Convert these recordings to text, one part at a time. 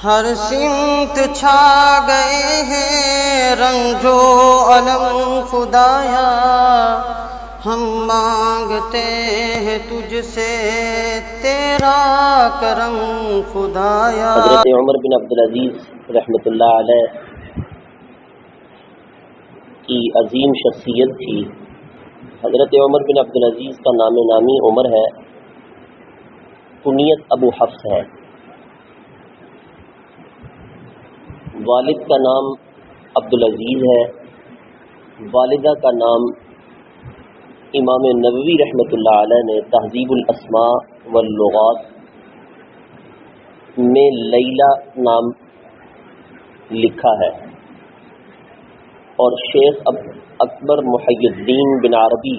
ہر سمت چھا گئے ہیں رنج و الم خدایا، ہم مانگتے ہیں تجھ سے تیرا کرم خدایا۔ حضرت عمر بن عبدالعزیز رحمۃ اللہ علیہ کی عظیم شخصیت تھی۔ حضرت عمر بن عبدالعزیز کا نام نامی عمر ہے، کنیت ابو حفص ہے۔ والد کا نام عبدالعزیز ہے، والدہ کا نام امام نووی رحمۃ اللہ علیہ نے تہذیب الاسماء واللغات میں لیلہ نام لکھا ہے، اور شیخ اکبر محی الدین بن عربی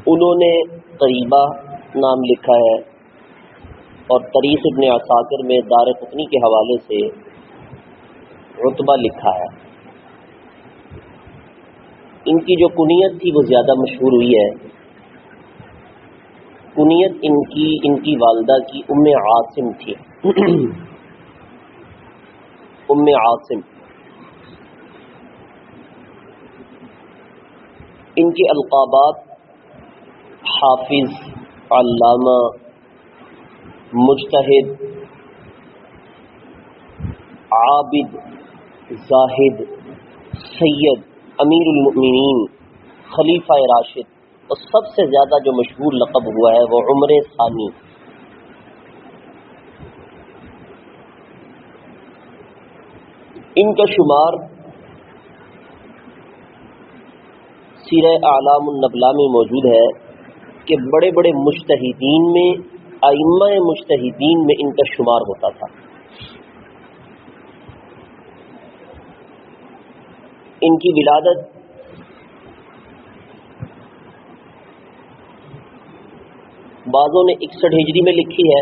انہوں نے قریبہ نام لکھا ہے، اور تاریخ ابن عساکر میں دارقطنی کے حوالے سے رتبہ لکھا ہے۔ ان کی جو کنیت تھی وہ زیادہ مشہور ہوئی ہے۔ کنیت ان کی والدہ کی ام عاصم تھی۔ ام عاصم۔ ان کے القابات حافظ، علامہ، مجتہد، عابد، زاہد، سید، امیر المؤمنین، خلیفہ راشد، اور سب سے زیادہ جو مشہور لقب ہوا ہے وہ عمر ثانی۔ ان کا شمار سیرہ اعلام النبلاء میں موجود ہے کہ بڑے بڑے مجتہدین میں، ائمہ مجتہدین میں ان کا شمار ہوتا تھا۔ ان کی ولادت بعضوں نے 61 ہجری میں لکھی ہے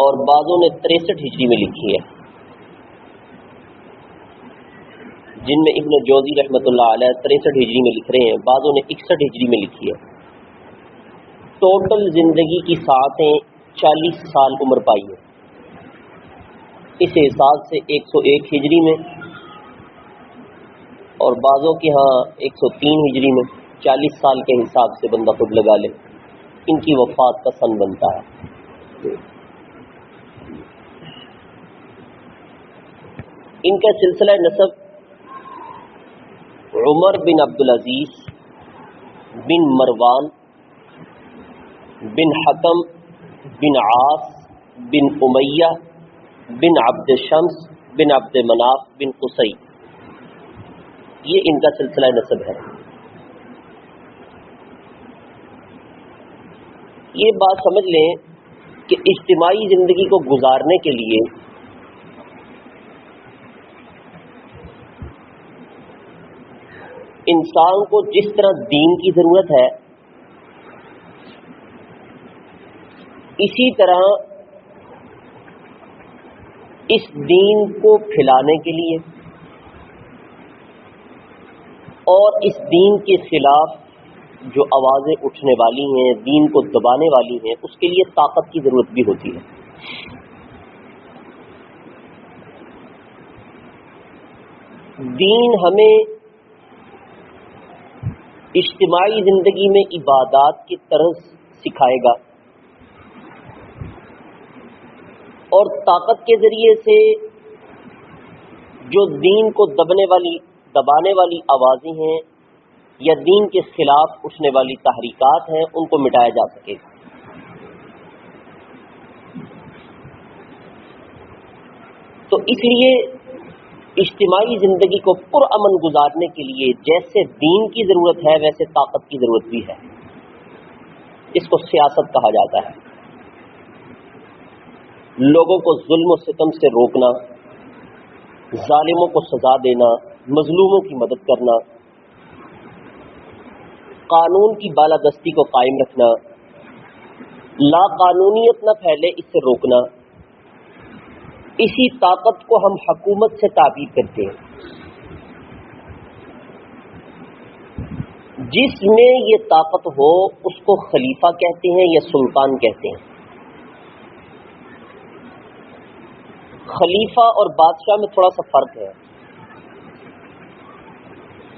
اور بعضوں نے 63 ہجری میں لکھی ہے، جن میں ابن جوزی رحمۃ اللہ علیہ 63 ہجری میں لکھ رہے ہیں، بعضوں نے 61 ہجری میں لکھی ہے۔ ٹوٹل زندگی کی ساعتیں 40 سال عمر پائی ہے۔ اس حساب سے 101 ہجری میں اور بعضوں کے ہاں 103 ہجری میں 40 سال کے حساب سے بندہ خود لگا لے، ان کی وفات کا سن بنتا ہے۔ ان کا سلسلہ نسب عمر بن عبدالعزیز بن مروان بن حکم بن عاص بن امیہ بن عبد شمس بن عبد مناف بن قصی، یہ ان کا سلسلہ نسب ہے۔ یہ بات سمجھ لیں کہ اجتماعی زندگی کو گزارنے کے لیے انسان کو جس طرح دین کی ضرورت ہے، اسی طرح اس دین کو پھیلانے کے لیے اور اس دین کے خلاف جو آوازیں اٹھنے والی ہیں، دین کو دبانے والی ہیں، اس کے لیے طاقت کی ضرورت بھی ہوتی ہے۔ دین ہمیں اجتماعی زندگی میں عبادات کی طرز سکھائے گا، اور طاقت کے ذریعے سے جو دین کو دبانے والی آوازیں ہیں یا دین کے خلاف اٹھنے والی تحریکات ہیں، ان کو مٹایا جا سکے گا۔ تو اس لیے اجتماعی زندگی کو پرامن گزارنے کے لیے جیسے دین کی ضرورت ہے ویسے طاقت کی ضرورت بھی ہے۔ اس کو سیاست کہا جاتا ہے۔ لوگوں کو ظلم و ستم سے روکنا، ظالموں کو سزا دینا، مظلوموں کی مدد کرنا، قانون کی بالادستی کو قائم رکھنا، لا قانونیت نہ پھیلے اس سے روکنا، اسی طاقت کو ہم حکومت سے تعبیر کرتے ہیں۔ جس میں یہ طاقت ہو اس کو خلیفہ کہتے ہیں یا سلطان کہتے ہیں؟ خلیفہ اور بادشاہ میں تھوڑا سا فرق ہے،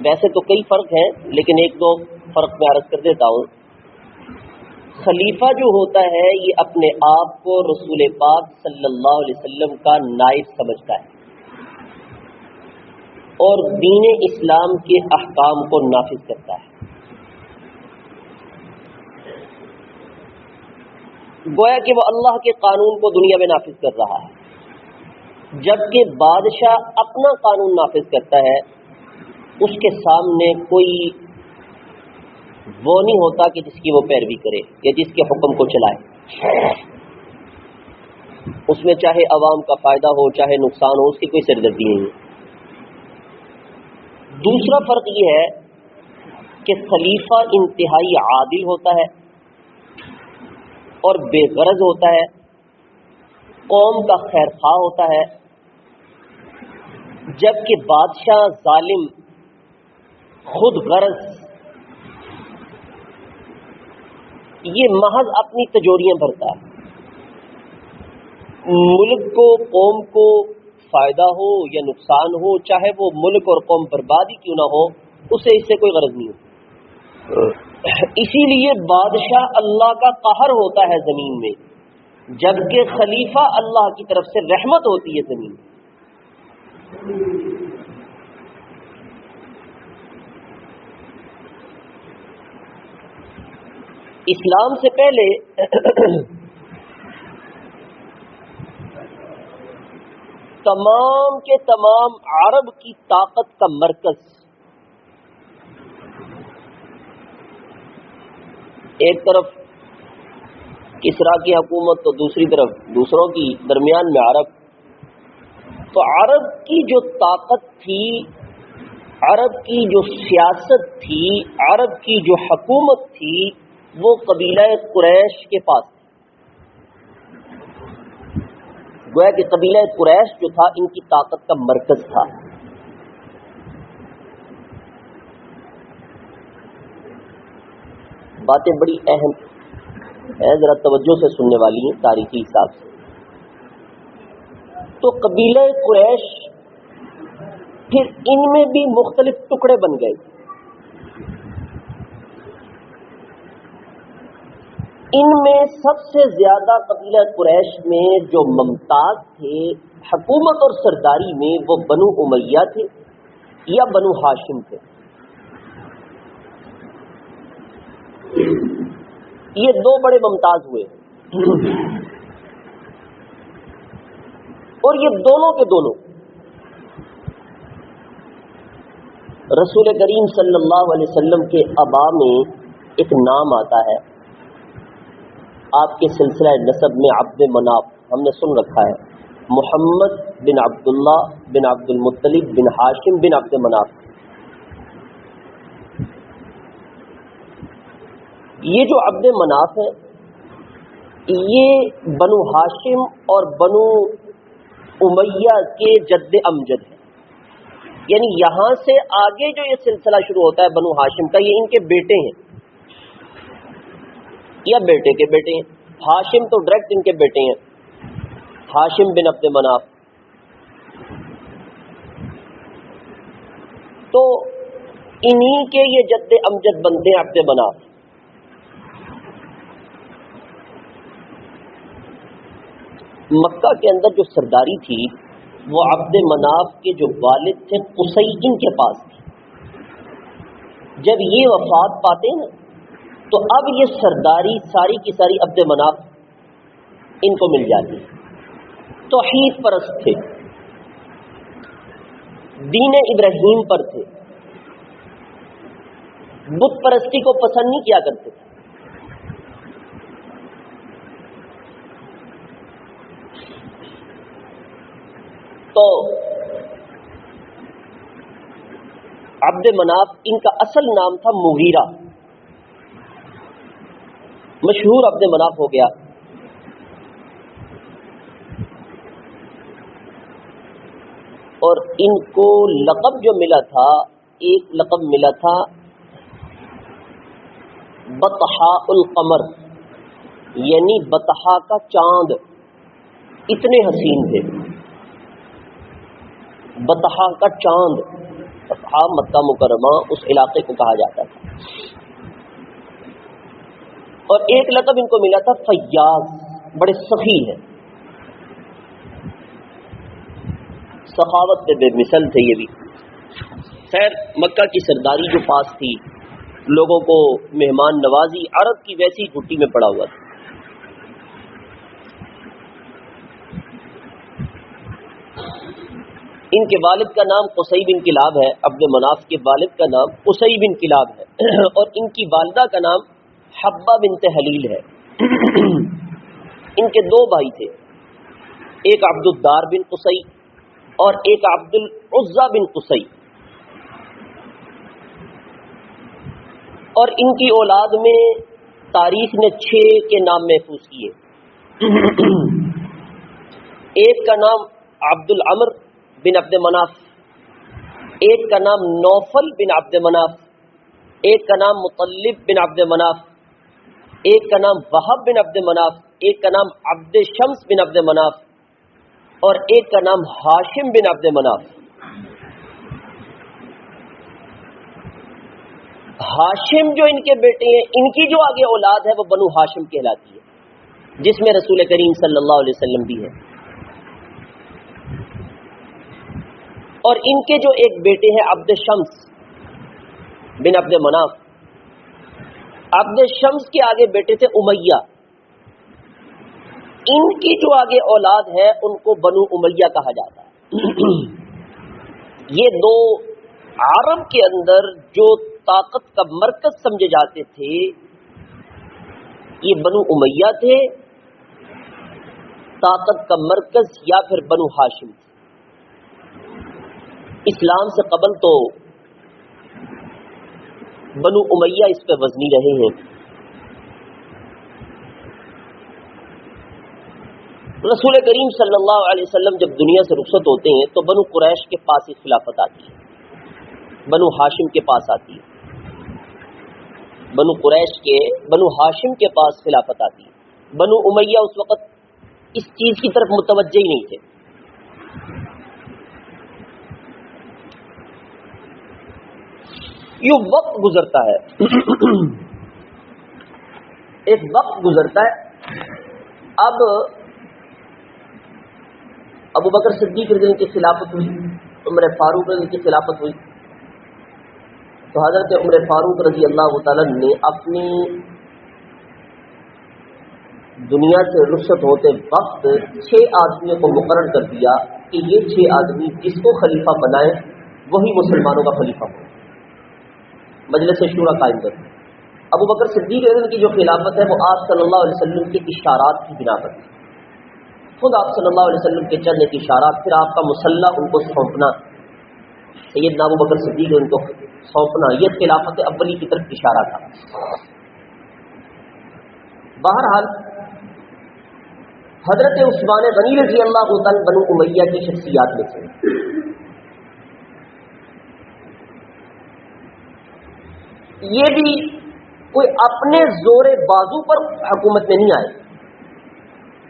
ویسے تو کئی فرق ہیں لیکن ایک دو فرق میں عرض کر دیتا ہوں۔ خلیفہ جو ہوتا ہے یہ اپنے آپ کو رسول پاک صلی اللہ علیہ وسلم کا نائب سمجھتا ہے اور دین اسلام کے احکام کو نافذ کرتا ہے۔ گویا کہ وہ اللہ کے قانون کو دنیا میں نافذ کر رہا ہے، جبکہ بادشاہ اپنا قانون نافذ کرتا ہے، اس کے سامنے کوئی وہ نہیں ہوتا کہ جس کی وہ پیروی کرے یا جس کے حکم کو چلائے، اس میں چاہے عوام کا فائدہ ہو چاہے نقصان ہو، اس کی کوئی سردردی نہیں ہے۔ دوسرا فرق یہ ہے کہ خلیفہ انتہائی عادل ہوتا ہے اور بے غرض ہوتا ہے، قوم کا خیر خواہ ہوتا ہے، جبکہ بادشاہ ظالم خود غرض، یہ محض اپنی تجوریاں بھرتا ہے۔ ملک کو قوم کو فائدہ ہو یا نقصان ہو، چاہے وہ ملک اور قوم بربادی کیوں نہ ہو، اسے اس سے کوئی غرض نہیں ہو۔ اسی لیے بادشاہ اللہ کا قہر ہوتا ہے زمین میں، جبکہ خلیفہ اللہ کی طرف سے رحمت ہوتی ہے زمین میں۔ اسلام سے پہلے تمام کے تمام عرب کی طاقت کا مرکز ایک طرف کسرا کی حکومت تو دوسری طرف دوسروں کی، درمیان میں عرب۔ تو عرب کی جو طاقت تھی، عرب کی جو سیاست تھی، عرب کی جو حکومت تھی، وہ قبیلہ قریش کے پاس تھی۔ گویا کہ قبیلہ قریش جو تھا ان کی طاقت کا مرکز تھا۔ باتیں بڑی اہم ہیں، ذرا توجہ سے سننے والی ہیں تاریخی حساب سے۔ تو قبیلہ قریش پھر ان میں بھی مختلف ٹکڑے بن گئے۔ ان میں سب سے زیادہ قبیلہ قریش میں جو ممتاز تھے حکومت اور سرداری میں، وہ بنو امیہ تھے یا بنو ہاشم تھے۔ یہ دو بڑے ممتاز ہوئے اور یہ دونوں کے دونوں رسول کریم صلی اللہ علیہ وسلم کے آبا میں ایک نام آتا ہے، آپ کے سلسلہ نسب میں عبد مناف ہم نے سن رکھا ہے، محمد بن عبداللہ بن عبد المطلب بن ہاشم بن عبد مناف۔ یہ جو عبد مناف ہے یہ بنو ہاشم اور بنو امیہ کے جد امجد ہے، یعنی یہاں سے آگے جو یہ سلسلہ شروع ہوتا ہے بنو ہاشم کا، یہ ان کے بیٹے ہیں یا بیٹے کے بیٹے ہیں۔ ہاشم تو ڈائریکٹ ان کے بیٹے ہیں، ہاشم بن عبد مناف۔ تو انہی کے یہ جد امجد بنتے ہیں عبد مناف۔ مکہ کے اندر جو سرداری تھی وہ عبد مناف کے جو والد تھے قصی، ان کے پاس تھی۔ جب یہ وفات پاتے نا تو اب یہ سرداری ساری کی ساری عبد مناف ان کو مل جاتی۔ توحید پرست تھے، دین ابراہیم پر تھے، بت پرستی کو پسند نہیں کیا کرتے تھے۔ تو عبد مناف ان کا اصل نام تھا مغیرہ، مشہور عبد مناف ہو گیا۔ اور ان کو لقب جو ملا تھا، ایک لقب ملا تھا بطحاء القمر یعنی بطحا کا چاند اتنے حسین تھے. بطحا کا چاند، بطحا مکہ مکرمہ اس علاقے کو کہا جاتا تھا. اور ایک لقب ان کو ملا تھا فیاض، بڑے سخی ہیں، سخاوت پہ بے مثل تھے یہ بھی. خیر مکہ کی سرداری جو پاس تھی، لوگوں کو مہمان نوازی، عرب کی ویسی گھٹی میں پڑا ہوا تھا. ان کے والد کا نام قصی بن کلاب ہے، عبد مناف کے والد کا نام قصی بن کلاب ہے، اور ان کی والدہ کا نام حبہ بنت حلیل ہے. ان کے دو بھائی تھے، ایک عبد الدار بن قصی اور ایک عبد العزا بن قصی. اور ان کی اولاد میں تاریخ نے 6 کے نام محفوظ کیے. ایک کا نام عبد العمر بن عبد مناف، ایک کا نام نوفل بن عبد مناف، ایک کا نام مطلب بن عبد مناف، ایک کا نام وہب بن عبد مناف، ایک کا نام عبد شمس بن عبد مناف، اور ایک کا نام ہاشم بن عبد مناف. ہاشم جو ان کے بیٹے ہیں، ان کی جو آگے اولاد ہے وہ بنو ہاشم کہلاتی ہے، جس میں رسول کریم صلی اللہ علیہ وسلم بھی ہے. اور ان کے جو ایک بیٹے ہیں عبد شمس بن عبد مناف، عبد شمس کے آگے بیٹے تھے امیہ. ان کی جو آگے اولاد ہے ان کو بنو امیہ کہا جاتا ہے. یہ دو عرب کے اندر جو طاقت کا مرکز سمجھے جاتے تھے، یہ بنو امیہ تھے طاقت کا مرکز، یا پھر بنو ہاشم تھے. اسلام سے قبل تو بنو امیہ اس پہ وزنی رہے ہیں. رسول کریم صلی اللہ علیہ وسلم جب دنیا سے رخصت ہوتے ہیں تو بنو قریش کے پاس ہی خلافت آتی ہے، بنو ہاشم کے پاس آتی ہے. بنو قریش کے بنو ہاشم کے پاس خلافت آتی ہے. بنو امیہ اس وقت اس چیز کی طرف متوجہ ہی نہیں تھے. یوں وقت گزرتا ہے، ایک وقت گزرتا ہے. اب ابو بکر صدیق رضی اللہ عنہ کی خلافت ہوئی، عمر فاروق رضی اللہ عنہ کی خلافت ہوئی. تو حضرت عمر فاروق رضی اللہ تعالیٰ نے اپنی دنیا سے رخصت ہوتے وقت 6 آدمیوں کو مقرر کر دیا کہ یہ 6 آدمی جس کو خلیفہ بنائے وہی مسلمانوں کا خلیفہ ہو. مجلس شورا قائم کر دی. ابو بکر صدیق رضی اللہ عنہ کی جو خلافت ہے وہ آپ صلی اللہ علیہ وسلم کے اشارات کی بنا پر تھی. خود آپ صلی اللہ علیہ وسلم کے چند ایک اشارات، پھر آپ کا مسلح ان کو سونپنا، سیدنا ابو بکر صدیق ان کو سونپنا، یہ خلافت اولی کی طرف اشارہ تھا. بہرحال حضرت عثمان غنی رضی اللہ تعالی بنو امیہ کی شخصیات میں تھے. یہ بھی کوئی اپنے زور بازو پر حکومت میں نہیں آئے،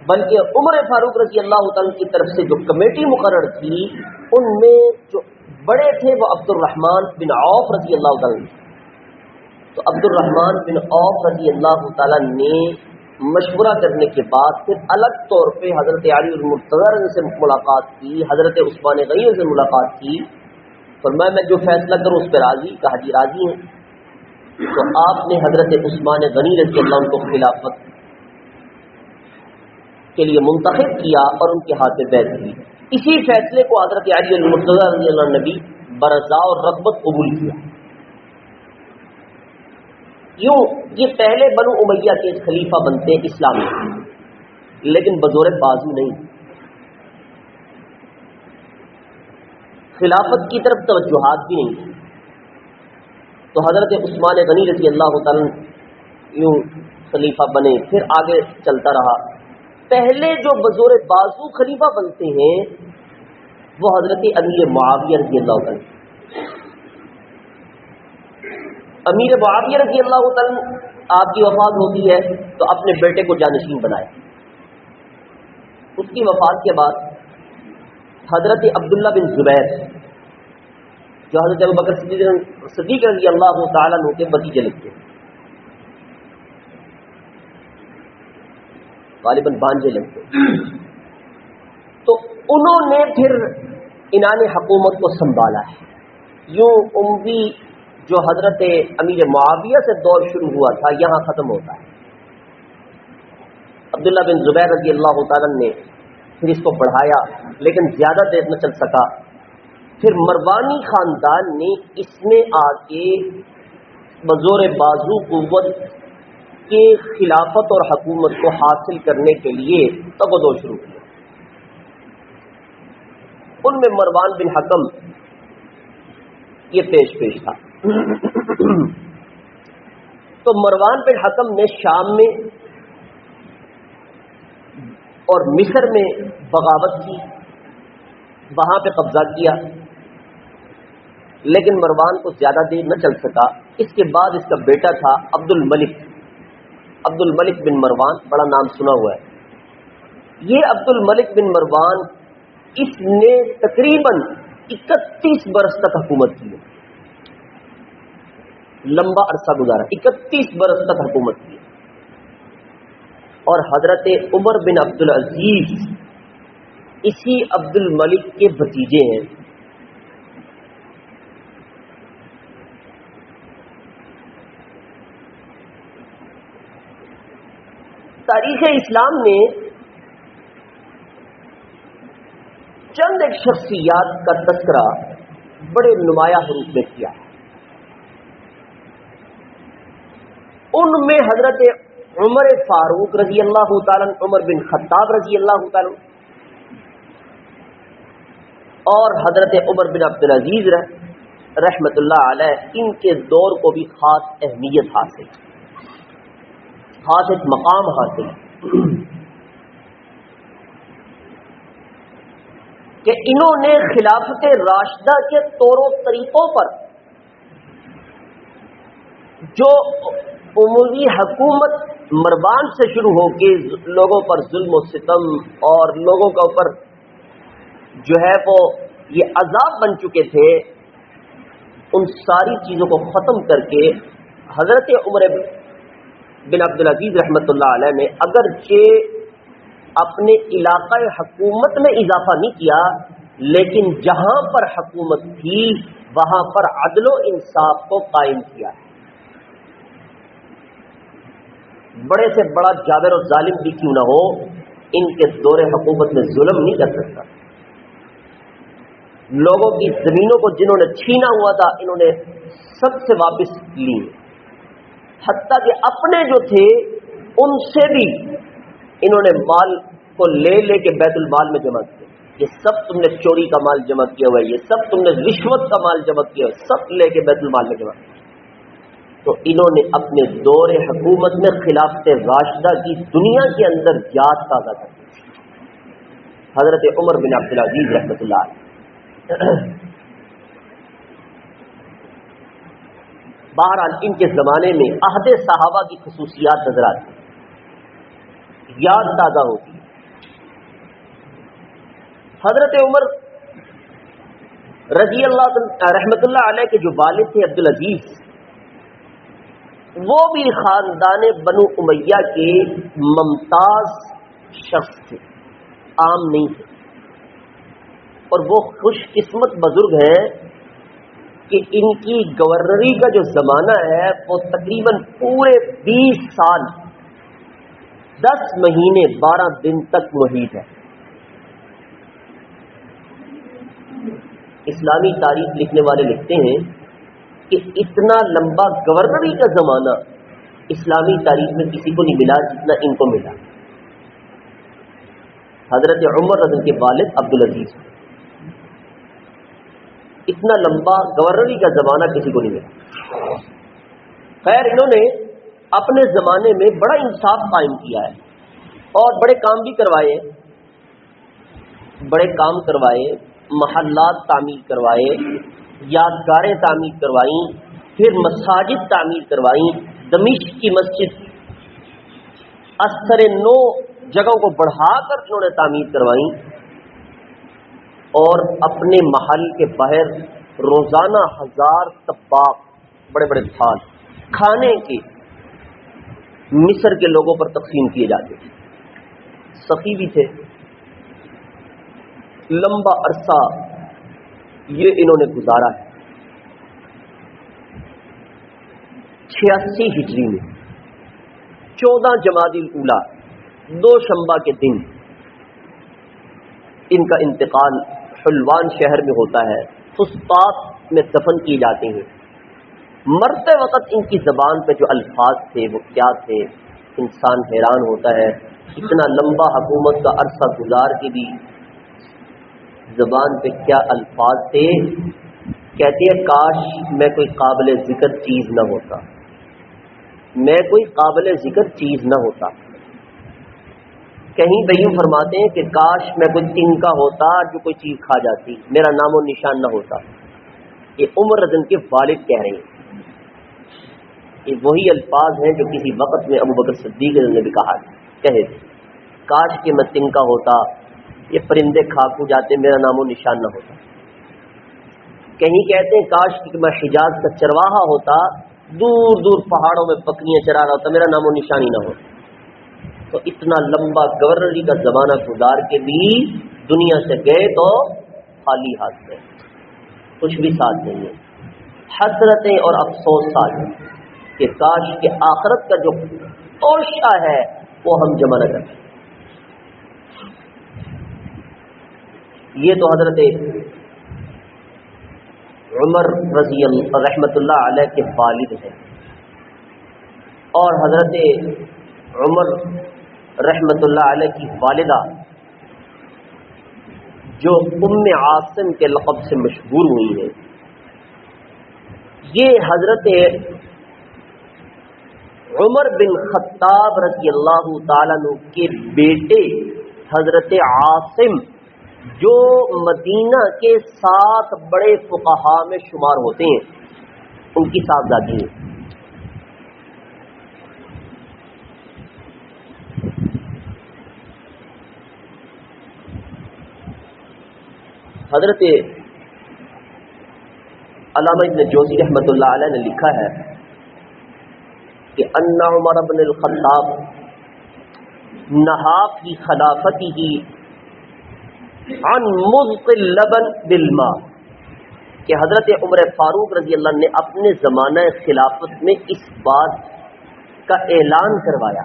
بلکہ عمر فاروق رضی اللہ تعالیٰ کی طرف سے جو کمیٹی مقرر تھی ان میں جو بڑے تھے وہ عبد الرحمن بن عوف رضی اللہ تعالیٰ. تو عبد الرحمن بن عوف رضی اللہ تعالیٰ نے مشورہ کرنے کے بعد پھر الگ طور پہ حضرت علی المرتضی سے ملاقات کی، حضرت عثمان غنی سے ملاقات کی. فرمایا میں جو فیصلہ کروں اس پہ راضی. کہا جی راضی ہیں. تو آپ نے حضرت عثمان غنی رضی اللہ عنہ کو خلافت کے لیے منتخب کیا اور ان کے ہاتھ میں بیعت کی. اسی فیصلے کو حضرت علی المرتضی رضی اللہ عنہ نے بھی برضا اور رغبت قبول کیا. یوں یہ پہلے بنو امیہ کے خلیفہ بنتے اسلام میں، لیکن بزور بازو نہیں، خلافت کی طرف توجہات بھی نہیں. تو حضرت عثمان غنی رضی اللہ تعالیٰ یوں خلیفہ بنے، پھر آگے چلتا رہا. پہلے جو بزور بازو خلیفہ بنتے ہیں وہ حضرت امیر معاویہ رضی اللہ تعالیٰ. امیر معاویہ رضی اللہ تعالیٰ آپ کی وفات ہوتی ہے تو اپنے بیٹے کو جانشین بنایا. اس کی وفات کے بعد حضرت عبداللہ بن زبیر جو حضرت ابوبکر صدیق رضی اللہ تعالیٰ عنہ کے بھتیجے لگتے ہیں، غالباً بانجے لگتے ہیں، تو انہوں نے پھر عنان حکومت کو سنبھالا ہے. یوں اموی جو حضرت امیر معاویہ سے دور شروع ہوا تھا یہاں ختم ہوتا ہے. عبداللہ بن زبیر رضی اللہ تعالیٰ نے پھر اس کو بڑھایا، لیکن زیادہ دیر نہ چل سکا. پھر مروانی خاندان نے اس میں آ کے بزور بازو قوت کے خلافت اور حکومت کو حاصل کرنے کے لیے تگودو شروع کیا. ان میں مروان بن حکم یہ پیش تھا. تو مروان بن حکم نے شام میں اور مصر میں بغاوت کی، وہاں پہ قبضہ کیا، لیکن مروان کو زیادہ دیر نہ چل سکا. اس کے بعد اس کا بیٹا تھا عبد الملک بن مروان، بڑا نام سنا ہوا ہے. یہ عبد الملک بن مروان اس نے تقریباً 31 برس تک حکومت کی، لمبا عرصہ گزارا، 31 برس تک حکومت کی. اور حضرت عمر بن عبد العزیز اسی عبد الملک کے بھتیجے ہیں. تاریخ اسلام نے چند ایک شخصیات کا تذکرہ بڑے نمایاں حروف میں کیا ہے. ان میں حضرت عمر فاروق رضی اللہ تعالیٰ، عمر بن خطاب رضی اللہ تعالیٰ اور حضرت عمر بن عبد العزیز رحمت اللہ علیہ، ان کے دور کو بھی خاص اہمیت حاصل، خاص ایک مقام حاصل کہ انہوں نے خلافت راشدہ کے طور و طریقوں پر جو عمومی حکومت مروان سے شروع ہو کے لوگوں پر ظلم و ستم اور لوگوں کے اوپر جو ہے وہ یہ عذاب بن چکے تھے، ان ساری چیزوں کو ختم کر کے حضرت عمر بن عبد العزیز رحمت اللہ علیہ نے اگرچہ اپنے علاقہ حکومت میں اضافہ نہیں کیا، لیکن جہاں پر حکومت تھی وہاں پر عدل و انصاف کو قائم کیا ہے. بڑے سے بڑا جابر و ظالم بھی کیوں نہ ہو، ان کے دور حکومت میں ظلم نہیں کر سکتا. لوگوں کی زمینوں کو جنہوں نے چھینا ہوا تھا انہوں نے سب سے واپس لی، حتیٰ کہ اپنے جو تھے ان سے بھی انہوں نے مال کو لے کے بیت المال میں جمع کیا. یہ سب تم نے چوری کا مال جمع کیا ہوا ہے، یہ سب تم نے رشوت کا مال جمع کیا ہوا ہے، سب لے کے بیت المال میں جمع کیا. تو انہوں نے اپنے دور حکومت میں خلافت راشدہ کی دنیا کے اندر یاد تازہ کر دی. حضرت عمر بن عبد العزیز رحمۃ اللہ علیہ. بہرحال ان کے زمانے میں عہد صحابہ کی خصوصیات نظر آتی ہیں، یاد تازہ ہوتی ہے. حضرت عمر رضی اللہ رحمت اللہ علیہ کے جو والد تھے عبد العزیز، وہ بھی خاندان بنو امیہ کے ممتاز شخص تھے، عام نہیں تھے. اور وہ خوش قسمت بزرگ ہیں کہ ان کی گورنری کا جو زمانہ ہے وہ تقریباً پورے 20 سال 10 مہینے 12 دن تک محیط ہے. اسلامی تاریخ لکھنے والے لکھتے ہیں کہ اتنا لمبا گورنری کا زمانہ اسلامی تاریخ میں کسی کو نہیں ملا جتنا ان کو ملا. حضرت عمر رضی کے والد عبد العزیز، اتنا لمبا گورنری کا زمانہ کسی کو نہیں ملا. خیر انہوں نے اپنے زمانے میں بڑا انصاف قائم کیا ہے اور بڑے کام بھی کروائے، بڑے کام کروائے، محلات تعمیر کروائے، یادگاریں تعمیر کروائیں، پھر مساجد تعمیر کروائیں، دمشق کی مسجد اثر 9 جگہوں کو بڑھا کر انہوں نے تعمیر کروائی، اور اپنے محل کے باہر روزانہ 1000 طباق، بڑے بڑے تھال کھانے کے مصر کے لوگوں پر تقسیم کیے جاتے تھے۔ سخی بھی تھے، لمبا عرصہ یہ انہوں نے گزارا ہے۔ 86 ہجری میں 14 جمادی الاولی 2 شنبہ کے دن ان کا انتقال حلوان شہر میں ہوتا ہے، فسطاط میں دفن کیے جاتے ہیں۔ مرتے وقت ان کی زبان پہ جو الفاظ تھے وہ کیا تھے، انسان حیران ہوتا ہے۔ اتنا لمبا حکومت کا عرصہ گزار کے بھی زبان پہ کیا الفاظ تھے۔ کہتے ہیں کاش میں کوئی قابل ذکر چیز نہ ہوتا، میں کوئی قابل ذکر چیز نہ ہوتا۔ کہیں بہیم فرماتے ہیں کہ کاش میں کوئی تنکا ہوتا جو کوئی چیز کھا جاتی، میرا نام و نشان نہ ہوتا۔ یہ عمر رضی کے والد کہہ رہے ہیں، یہ وہی الفاظ ہیں جو کسی وقت میں ابو بکر صدیق نے بھی کہا کہے تھے، کاش کہ میں تنکا ہوتا، یہ پرندے کھا جاتے، میرا نام و نشان نہ ہوتا۔ کہیں کہتے ہیں کاش کہ میں حجاز کا چرواہا ہوتا، دور دور پہاڑوں میں بکریاں چرا رہا ہوتا، میرا نام و نشان ہی نہ ہوتا۔ تو اتنا لمبا گورنری کا زمانہ گزار کے بھی دنیا سے گئے تو خالی ہاتھ گئے، کچھ بھی ساتھ نہیں ہے۔ حسرتیں اور افسوس ساتھ ہیں کہ کاش کہ آخرت کا جو توشہ ہے وہ ہم جمع نہ کریں۔ یہ تو حضرت عمر رضی اللہ رحمۃ اللہ علیہ کے والد ہیں، اور حضرت عمر رحمۃ اللہ علیہ کی والدہ جو ام عاصم کے لقب سے مشہور ہوئی ہیں، یہ حضرت عمر بن خطاب رضی اللہ تعالیٰ عنہ کے بیٹے حضرت عاصم جو مدینہ کے 7 بڑے فقہا میں شمار ہوتے ہیں، ان کی صاحبزادی ہیں۔ حضرت علامہ ابن جوزی رحمۃ اللہ علیہ نے لکھا ہے کہ ان عمر بن الخطاب نہا فی خلافته عن مذق اللبن بالماء، کہ حضرت عمر فاروق رضی اللہ عنہ نے اپنے زمانہ خلافت میں اس بات کا اعلان کروایا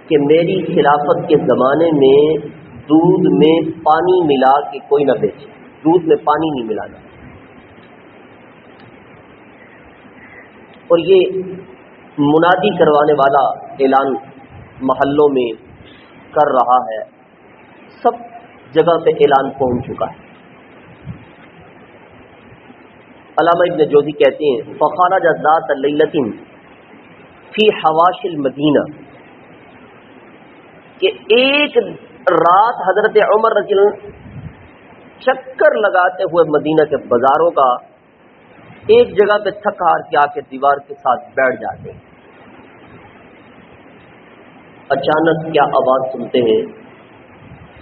کہ میری خلافت کے زمانے میں دودھ میں پانی ملا کے کوئی نہ بیچے، دودھ میں پانی نہیں ملانا۔ اور یہ منادی کروانے والا اعلان محلوں میں کر رہا ہے، سب جگہ پہ اعلان پہنچ چکا ہے۔ علامہ ابن جوزی کہتے ہیں فخرج ذات لیلۃ فی حواش المدینہ، کہ ایک رات حضرت عمر رضی اللہ عنہ چکر لگاتے ہوئے مدینہ کے بازاروں کا ایک جگہ پہ تھک ہار کے آ کے دیوار کے ساتھ بیٹھ جاتے ہیں۔ اچانک کیا آواز سنتے ہیں،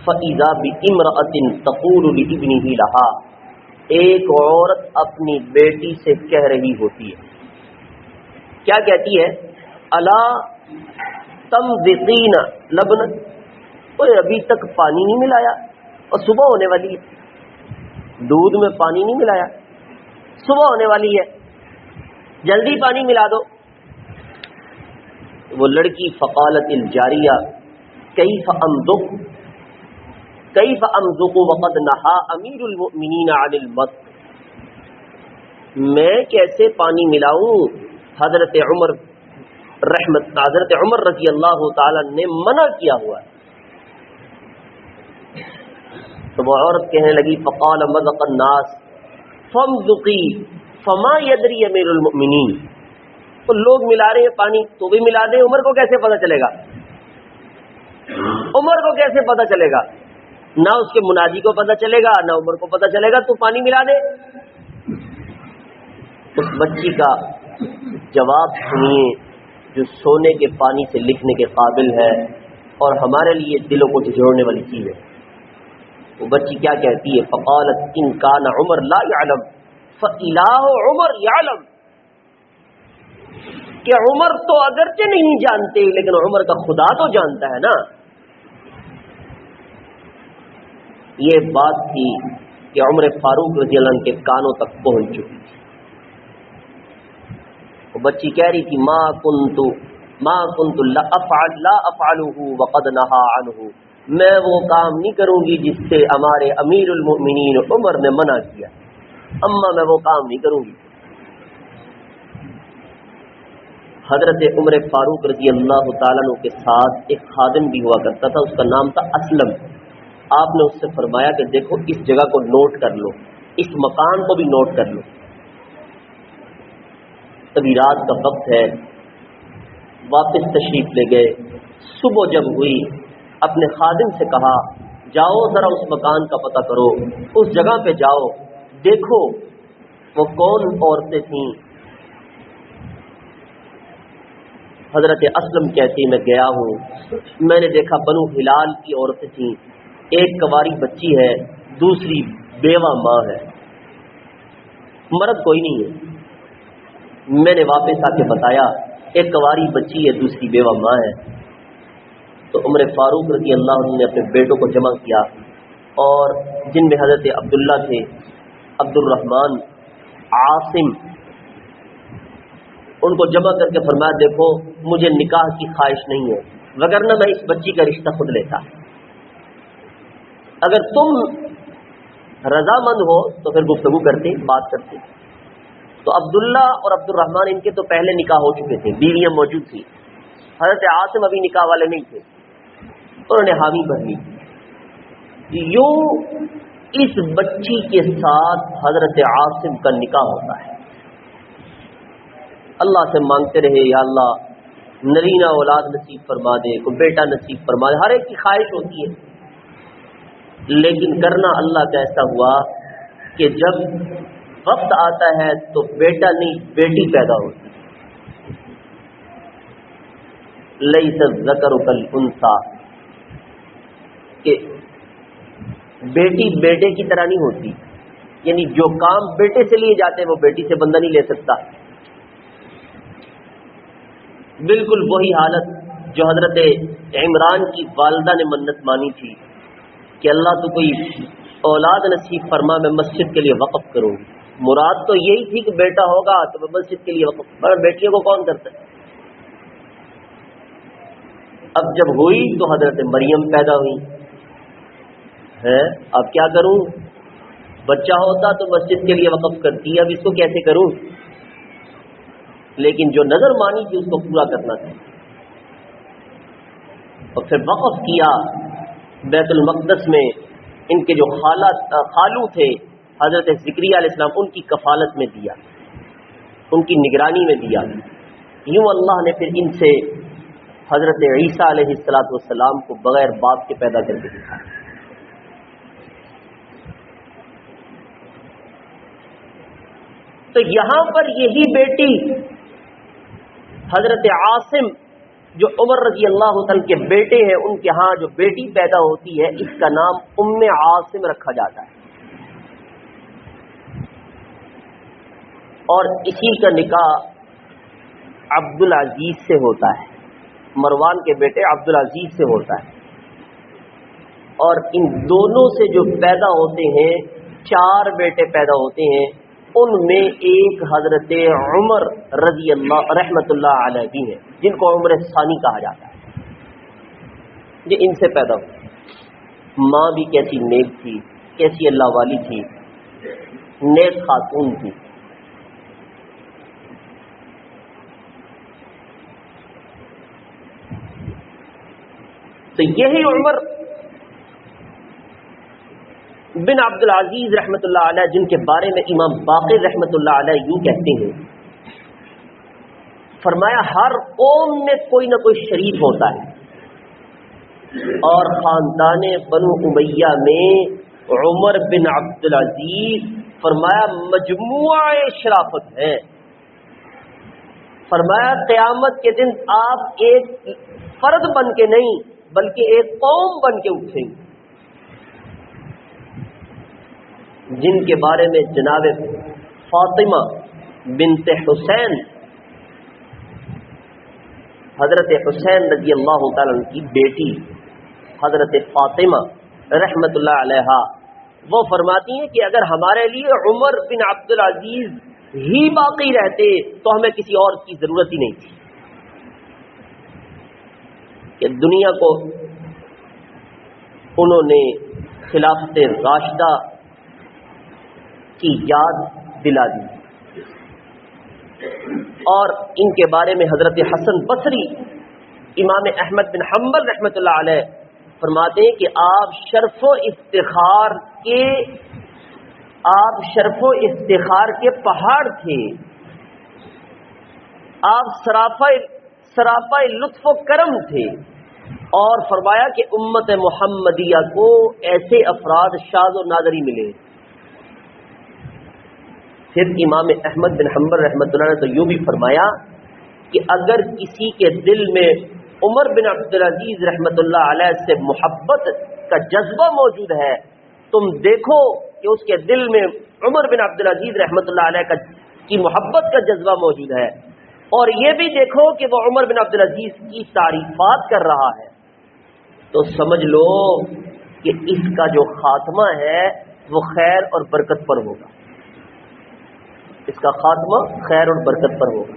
فَإِذَا بِإِمْرَأَةٍ تَقُولُ لِإِبْنِهِ لَهَا، ایک عورت اپنی بیٹی سے کہہ رہی ہوتی ہے، کیا کہتی ہے، الا تمضغین لبن، اوے ابھی تک پانی نہیں ملایا، اور صبح ہونے والی ہے، دودھ میں پانی نہیں ملایا، صبح ہونے والی ہے، جلدی پانی ملا دو۔ وہ لڑکی فقالت الجاریہ کیف امضغ کیف امضغ وقد نہا امیر المؤمنین عن المضغ، میں کیسے پانی ملاؤں، حضرت عمر رضی اللہ تعالی نے منع کیا ہوا ہے۔ تو وہ عورت کہنے لگی فقال مضغ الناس فامضغی فما یدری امیر المؤمنین، تو لوگ ملا رہے ہیں پانی تو بھی ملا دیں، عمر کو کیسے پتہ چلے گا، عمر کو کیسے پتہ چلے گا، نہ اس کے منادی کو پتہ چلے گا نہ عمر کو پتہ چلے گا، تو پانی ملا دے۔ اس بچی کا جواب سنیے جو سونے کے پانی سے لکھنے کے قابل ہے اور ہمارے لیے دلوں کو جھنجھوڑنے والی چیز ہے۔ وہ بچی کیا کہتی ہے؟ فقالت ان کان عمر لا يعلم فإلہ عمر يعلم، کہ عمر تو اگرچہ نہیں جانتے لیکن عمر کا خدا تو جانتا ہے نا۔ یہ بات تھی کہ عمر فاروق رضی اللہ عنہ کے کانوں تک پہنچ چکی تھی۔ وہ بچی کہہ رہی تھی ما کنت لا افعلہ وقد نہا عنہ، میں وہ کام نہیں کروں گی جس سے ہمارے امیر المؤمنین عمر نے منع کیا، اما میں وہ کام نہیں کروں گی۔ حضرت عمر فاروق رضی اللہ تعالیٰ عنہ کے ساتھ ایک خادم بھی ہوا کرتا تھا، اس کا نام تھا اسلم۔ آپ نے اس سے فرمایا کہ دیکھو اس جگہ کو نوٹ کر لو، اس مکان کو بھی نوٹ کر لو۔ ابھی رات کا وقت ہے، واپس تشریف لے گئے۔ صبح جب ہوئی اپنے خادم سے کہا جاؤ ذرا اس مکان کا پتہ کرو، اس جگہ پہ جاؤ، دیکھو وہ کون عورتیں تھیں۔ حضرت اسلم کہتی میں گیا ہوں، میں نے دیکھا بنو ہلال کی عورتیں تھیں، ایک کنواری بچی ہے، دوسری بیوہ ماں ہے، مرد کوئی نہیں ہے۔ میں نے واپس آ کے بتایا ایک کنواری بچی ہے، دوسری بیوہ ماں ہے۔ تو عمر فاروق رضی اللہ عنہ نے اپنے بیٹوں کو جمع کیا، اور جن میں حضرت عبداللہ تھے، عبد الرحمن، عاصم، ان کو جمع کر کے فرمایا دیکھو مجھے نکاح کی خواہش نہیں ہے، وگرنہ میں اس بچی کا رشتہ خود لیتا، اگر تم رضامند ہو تو پھر گفتگو کرتے، بات کرتے۔ تو عبداللہ اور عبد الرحمن ان کے تو پہلے نکاح ہو چکے تھے، بیویاں موجود تھیں، حضرت عاصم ابھی نکاح والے نہیں تھے، انہوں نے حامی بھر لی۔ یوں اس بچی کے ساتھ حضرت عاصم کا نکاح ہوتا ہے۔ اللہ سے مانگتے رہے یا اللہ نرینہ اولاد نصیب فرما دے، کوئی بیٹا نصیب فرما دے، ہر ایک کی خواہش ہوتی ہے، لیکن کرنا اللہ کا ایسا ہوا کہ جب وقت آتا ہے تو بیٹا نہیں بیٹی پیدا ہوتی۔ لیس الذکر کالانثی، کہ بیٹی بیٹے کی طرح نہیں ہوتی، یعنی جو کام بیٹے سے لیے جاتے ہیں وہ بیٹی سے بندہ نہیں لے سکتا۔ بالکل وہی حالت جو حضرت عمران کی والدہ نے منت مانی تھی کہ اللہ تو کوئی اولاد نصیب فرما، میں مسجد کے لیے وقف کروں گی۔ مراد تو یہی تھی کہ بیٹا ہوگا تو میں مسجد کے لیے وقف، مگر بیٹیوں کو کون کرتا ہے؟ اب جب ہوئی تو حضرت مریم پیدا ہوئی ہے، اب کیا کروں؟ بچہ ہوتا تو مسجد کے لیے وقف کرتی، اب اس کو کیسے کروں؟ لیکن جو نظر مانی تھی اس کو پورا کرنا تھا، اور پھر وقف کیا بیت المقدس میں۔ ان کے جو خالو تھے حضرت زکریا علیہ السلام، ان کی کفالت میں دیا، ان کی نگرانی میں دیا۔ یوں اللہ نے پھر ان سے حضرت عیسیٰ علیہ السلام کو بغیر باپ کے پیدا کر کے دکھایا۔ تو یہاں پر یہی بیٹی حضرت عاصم جو عمر رضی اللہ عنہ کے بیٹے ہیں، ان کے ہاں جو بیٹی پیدا ہوتی ہے اس کا نام ام عاصم رکھا جاتا ہے، اور اسی کا نکاح عبد العزیز سے ہوتا ہے، مروان کے بیٹے عبد العزیز سے ہوتا ہے۔ اور ان دونوں سے جو پیدا ہوتے ہیں 4 بیٹے پیدا ہوتے ہیں، ان میں ایک حضرت عمر رضی اللہ رحمت اللہ علیہ بھی ہیں، جن کو عمر ثانی کہا جاتا ہے، یہ ان سے پیدا ہوئے۔ ماں بھی کیسی نیک تھی، کیسی اللہ والی تھی، نیک خاتون تھی۔ تو یہی عمر بن عبد العزیز رحمۃ اللہ علیہ، جن کے بارے میں امام باقر رحمۃ اللہ علیہ یوں کہتے ہیں، فرمایا ہر قوم میں کوئی نہ کوئی شریف ہوتا ہے، اور خاندان بنو امیہ میں عمر بن عبد العزیز فرمایا مجموعہ شرافت ہے۔ فرمایا قیامت کے دن آپ ایک فرد بن کے نہیں بلکہ ایک قوم بن کے اٹھیں گے جن کے بارے میں جناب فاطمہ بنت حسین، حضرت حسین رضی اللہ تعالیٰ عنہ کی بیٹی حضرت فاطمہ رحمت اللہ علیہا وہ فرماتی ہیں کہ اگر ہمارے لیے عمر بن عبد العزیز ہی باقی رہتے تو ہمیں کسی اور کی ضرورت ہی نہیں تھی، کہ دنیا کو انہوں نے خلافت راشدہ کی یاد دلا دی۔ اور ان کے بارے میں حضرت حسن بصری امام احمد بن حنبل رحمۃ اللہ علیہ فرماتے ہیں کہ آپ شرف و افتخار کے پہاڑ تھے، آپ سراپا لطف و کرم تھے، اور فرمایا کہ امت محمدیہ کو ایسے افراد شاذ و نادر ہی ملے۔ پھر امام احمد بن حنبل رحمۃ اللہ نے تو یوں بھی فرمایا کہ اگر کسی کے دل میں عمر بن عبد العزیز رحمۃ اللہ علیہ سے محبت کا جذبہ موجود ہے، تم دیکھو کہ اس کے دل میں عمر بن عبد العزیز رحمۃ اللہ علیہ کی محبت کا جذبہ موجود ہے، اور یہ بھی دیکھو کہ وہ عمر بن عبد العزیز کی تعریفات کر رہا ہے، تو سمجھ لو کہ اس کا جو خاتمہ ہے وہ خیر اور برکت پر ہوگا، اس کا خاتمہ خیر اور برکت پر ہوگا۔